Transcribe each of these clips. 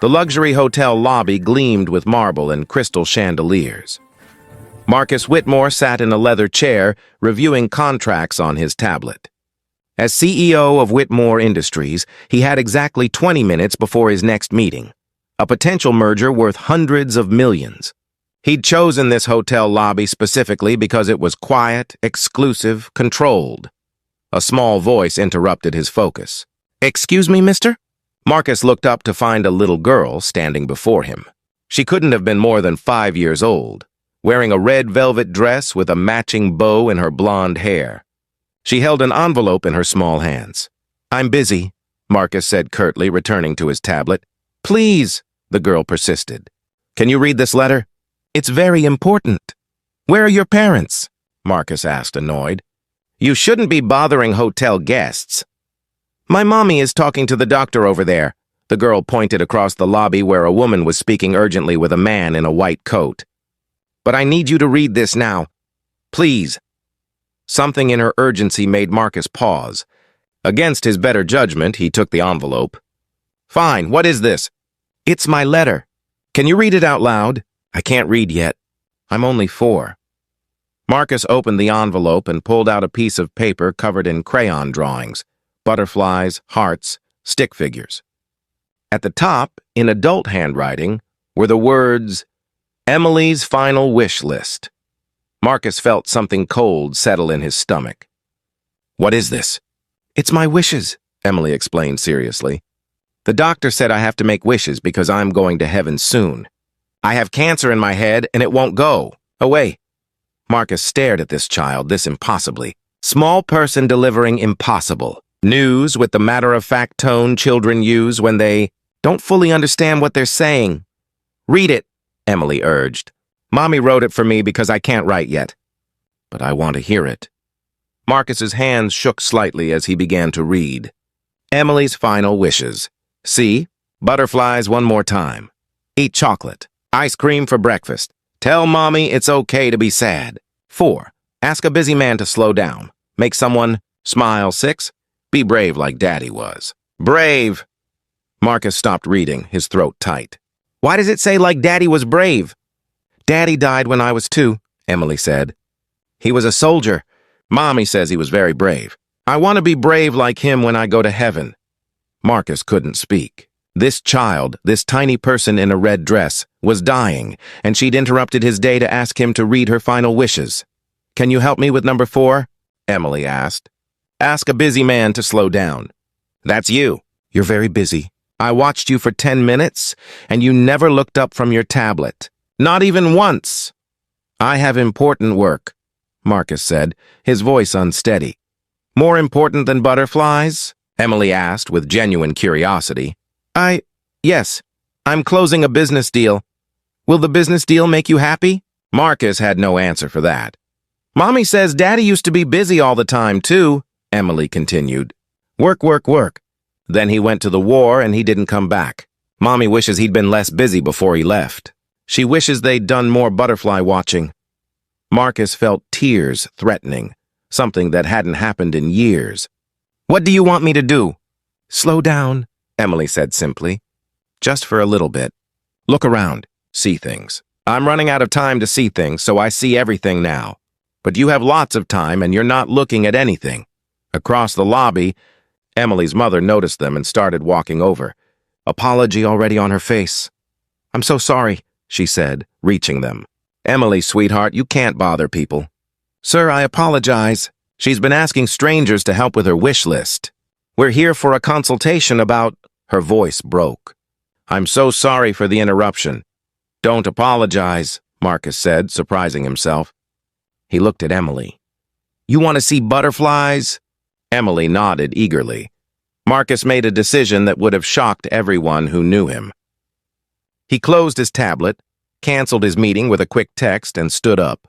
The luxury hotel lobby gleamed with marble and crystal chandeliers. Marcus Whitmore sat in a leather chair, reviewing contracts on his tablet. As CEO of Whitmore Industries, he had exactly 20 minutes before his next meeting, a potential merger worth hundreds of millions. He'd chosen this hotel lobby specifically because it was quiet, exclusive, controlled. A small voice interrupted his focus. "Excuse me, mister?" Marcus looked up to find a little girl standing before him. She couldn't have been more than 5 years old, wearing a red velvet dress with a matching bow in her blonde hair. She held an envelope in her small hands. "I'm busy," Marcus said curtly, returning to his tablet. "Please," the girl persisted. "Can you read this letter? It's very important." "Where are your parents?" Marcus asked, annoyed. "You shouldn't be bothering hotel guests." "My mommy is talking to the doctor over there." The girl pointed across the lobby where a woman was speaking urgently with a man in a white coat. "But I need you to read this now. Please." Something in her urgency made Marcus pause. Against his better judgment, he took the envelope. "Fine, what is this?" "It's my letter." "Can you read it out loud?" "I can't read yet. I'm only 4. Marcus opened the envelope and pulled out a piece of paper covered in crayon drawings, butterflies, hearts, stick figures. At the top, in adult handwriting, were the words, "Emily's final wish list." Marcus felt something cold settle in his stomach. "What is this?" "It's my wishes," Emily explained seriously. "The doctor said I have to make wishes because I'm going to heaven soon. I have cancer in my head and it won't go away." Marcus stared at this child, this impossibly. Small person delivering impossible. News with the matter-of-fact tone children use when they don't fully understand what they're saying. "Read it," Emily urged. "Mommy wrote it for me because I can't write yet." "But I want to hear it." Marcus's hands shook slightly as he began to read. Emily's final wishes. See, butterflies one more time. Eat chocolate. Ice cream for breakfast. Tell mommy it's okay to be sad. 4. Ask a busy man to slow down. Make someone smile. 6. Be brave like Daddy was. Brave! Marcus stopped reading, his throat tight. "Why does it say like Daddy was brave?" "Daddy died when I was 2, Emily said. "He was a soldier. Mommy says he was very brave. I want to be brave like him when I go to heaven." Marcus couldn't speak. This child, this tiny person in a red dress, was dying, and she'd interrupted his day to ask him to read her final wishes. "Can you help me with number 4? Emily asked. "Ask a busy man to slow down." "That's you. You're very busy. I watched you for 10 minutes, and you never looked up from your tablet. Not even once." "I have important work," Marcus said, his voice unsteady. "More important than butterflies?" Emily asked with genuine curiosity. Yes, I'm closing a business deal. Will the business deal make you happy?" Marcus had no answer for that. "Mommy says Daddy used to be busy all the time, too," Emily continued. "Work, work, work. Then he went to the war and he didn't come back. Mommy wishes he'd been less busy before he left. She wishes they'd done more butterfly watching." Marcus felt tears threatening, something that hadn't happened in years. "What do you want me to do?" "Slow down," Emily said simply. "Just for a little bit. Look around, see things. I'm running out of time to see things, so I see everything now. But you have lots of time and you're not looking at anything." Across the lobby, Emily's mother noticed them and started walking over, apology already on her face. "I'm so sorry," she said, reaching them. "Emily, sweetheart, you can't bother people." "Sir, I apologize. She's been asking strangers to help with her wish list. We're here for a consultation about—" Her voice broke. "I'm so sorry for the interruption." "Don't apologize," Marcus said, surprising himself. He looked at Emily. "You want to see butterflies?" Emily nodded eagerly. Marcus made a decision that would have shocked everyone who knew him. He closed his tablet, canceled his meeting with a quick text, and stood up.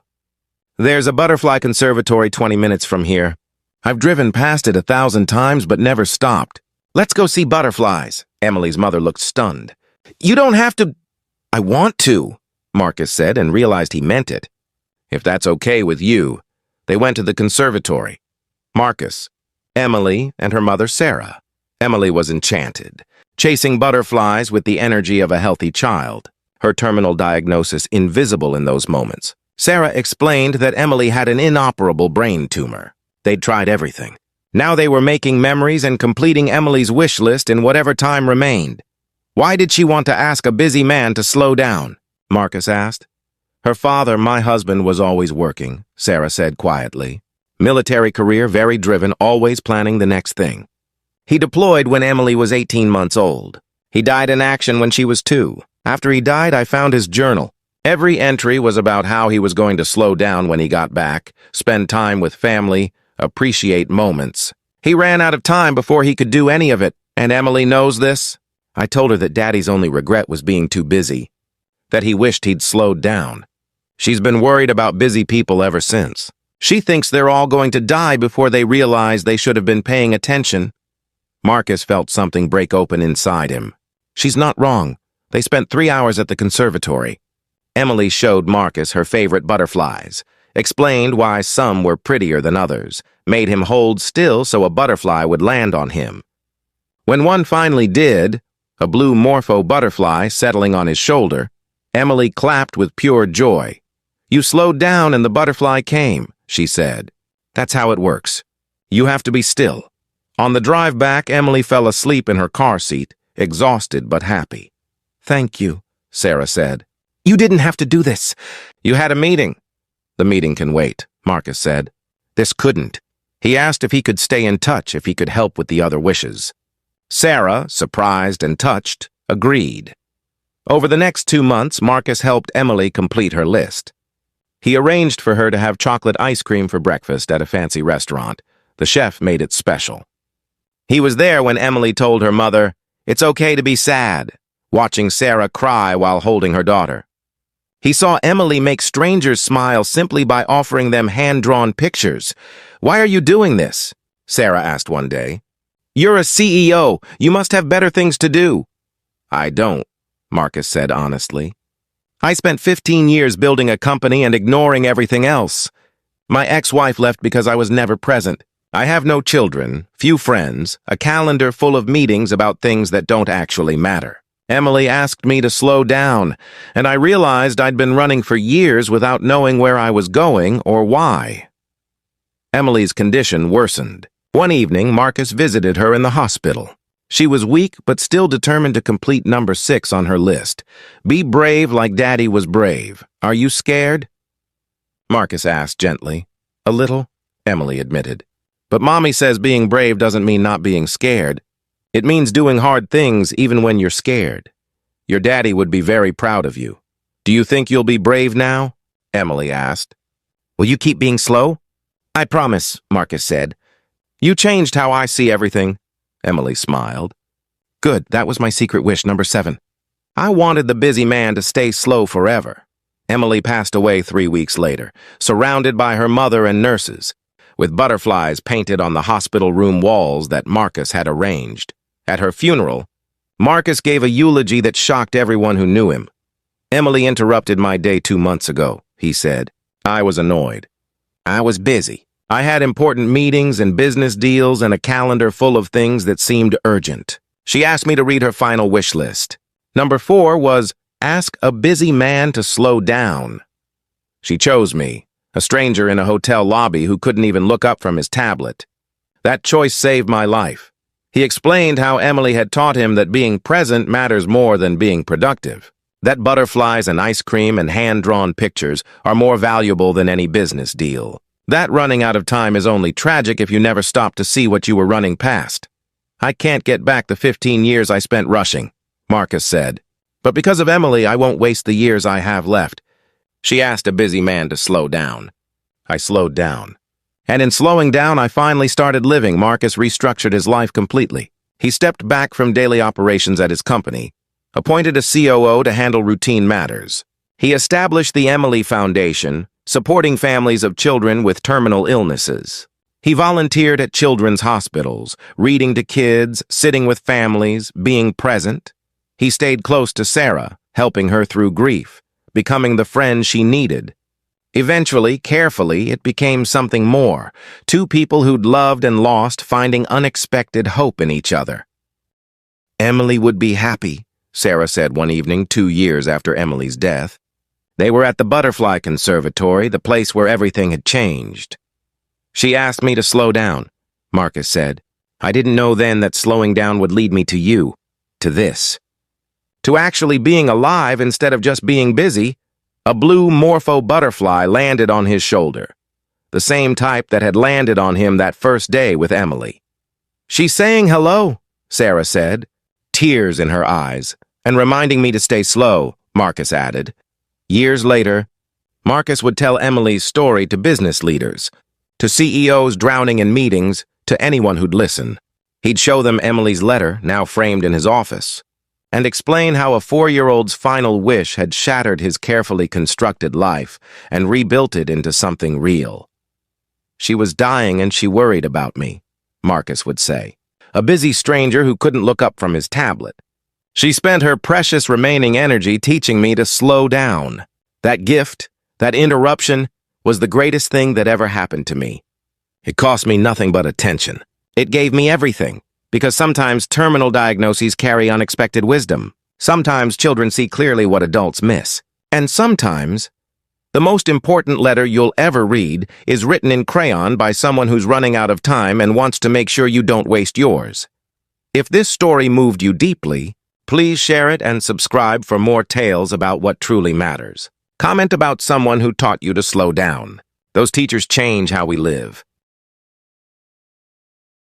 "There's a butterfly conservatory 20 minutes from here. I've driven past it 1,000 times but never stopped. Let's go see butterflies." Emily's mother looked stunned. "You don't have to—" "I want to," Marcus said and realized he meant it. "If that's okay with you." They went to the conservatory. Marcus, Emily, and her mother Sarah. Emily was enchanted. chasing butterflies with the energy of a healthy child, her terminal diagnosis invisible in those moments. Sarah explained that Emily had an inoperable brain tumor. They'd tried everything. Now they were making memories and completing Emily's wish list in whatever time remained. Why did she want to ask a busy man to slow down? Marcus asked. Her father, my husband, was always working, Sarah said quietly. Military career, very driven, always planning the next thing. He deployed when Emily was 18 months old. He died in action when she was 2. After he died, I found his journal. Every entry was about how he was going to slow down when he got back, spend time with family, appreciate moments. He ran out of time before he could do any of it, and Emily knows this. I told her that Daddy's only regret was being too busy, that he wished he'd slowed down. She's been worried about busy people ever since. She thinks they're all going to die before they realize they should have been paying attention. Marcus felt something break open inside him. She's not wrong. They spent 3 hours at the conservatory. Emily showed Marcus her favorite butterflies, explained why some were prettier than others, made him hold still so a butterfly would land on him. When one finally did, a blue morpho butterfly settling on his shoulder, Emily clapped with pure joy. You slowed down and the butterfly came, she said. That's how it works. You have to be still. On the drive back, Emily fell asleep in her car seat, exhausted but happy. Thank you, Sarah said. You didn't have to do this. You had a meeting. The meeting can wait, Marcus said. This couldn't. He asked if he could stay in touch, if he could help with the other wishes. Sarah, surprised and touched, agreed. Over the next 2 months, Marcus helped Emily complete her list. He arranged for her to have chocolate ice cream for breakfast at a fancy restaurant. The chef made it special. He was there when Emily told her mother, "It's okay to be sad," watching Sarah cry while holding her daughter. He saw Emily make strangers smile simply by offering them hand-drawn pictures. "Why are you doing this?" Sarah asked one day. "You're a CEO. You must have better things to do." "I don't," Marcus said honestly. "I spent 15 years building a company and ignoring everything else. My ex-wife left because I was never present. I have no children, few friends, a calendar full of meetings about things that don't actually matter. Emily asked me to slow down, and I realized I'd been running for years without knowing where I was going or why." Emily's condition worsened. One evening, Marcus visited her in the hospital. She was weak but still determined to complete number 6 on her list. Be brave like Daddy was brave. Are you scared? Marcus asked gently. A little, Emily admitted. But Mommy says being brave doesn't mean not being scared. It means doing hard things even when you're scared. Your daddy would be very proud of you. Do you think you'll be brave now? Emily asked. Will you keep being slow? I promise, Marcus said. You changed how I see everything. Emily smiled. Good, that was my secret wish, number 7. I wanted the busy man to stay slow forever. Emily passed away 3 weeks later, surrounded by her mother and nurses, with butterflies painted on the hospital room walls that Marcus had arranged. At her funeral, Marcus gave a eulogy that shocked everyone who knew him. Emily interrupted my day 2 months ago, he said. I was annoyed. I was busy. I had important meetings and business deals and a calendar full of things that seemed urgent. She asked me to read her final wish list. Number 4 was, ask a busy man to slow down. She chose me, a stranger in a hotel lobby who couldn't even look up from his tablet. That choice saved my life. He explained how Emily had taught him that being present matters more than being productive, that butterflies and ice cream and hand-drawn pictures are more valuable than any business deal. That running out of time is only tragic if you never stop to see what you were running past. I can't get back the 15 years I spent rushing, Marcus said. But because of Emily, I won't waste the years I have left. She asked a busy man to slow down. I slowed down. And in slowing down, I finally started living. Marcus restructured his life completely. He stepped back from daily operations at his company, appointed a COO to handle routine matters. He established the Emily Foundation, supporting families of children with terminal illnesses. He volunteered at children's hospitals, reading to kids, sitting with families, being present. He stayed close to Sarah, helping her through grief, becoming the friend she needed. Eventually, carefully, it became something more. 2 people who'd loved and lost, finding unexpected hope in each other. Emily would be happy, Sarah said one evening 2 years after Emily's death. They were at the Butterfly Conservatory, the place where everything had changed. She asked me to slow down, Marcus said. I didn't know then that slowing down would lead me to you, to this. To actually being alive instead of just being busy. A blue morpho butterfly landed on his shoulder, the same type that had landed on him that first day with Emily. She's saying hello, Sarah said, tears in her eyes, and reminding me to stay slow, Marcus added. Years later, Marcus would tell Emily's story to business leaders, to CEOs drowning in meetings, to anyone who'd listen. He'd show them Emily's letter, now framed in his office, and explain how a 4-year-old's final wish had shattered his carefully constructed life and rebuilt it into something real. She was dying and she worried about me, Marcus would say, a busy stranger who couldn't look up from his tablet. She spent her precious remaining energy teaching me to slow down. That gift, that interruption, was the greatest thing that ever happened to me. It cost me nothing but attention. It gave me everything. Because sometimes terminal diagnoses carry unexpected wisdom. Sometimes children see clearly what adults miss. And sometimes, the most important letter you'll ever read is written in crayon by someone who's running out of time and wants to make sure you don't waste yours. If this story moved you deeply, please share it and subscribe for more tales about what truly matters. Comment about someone who taught you to slow down. Those teachers change how we live.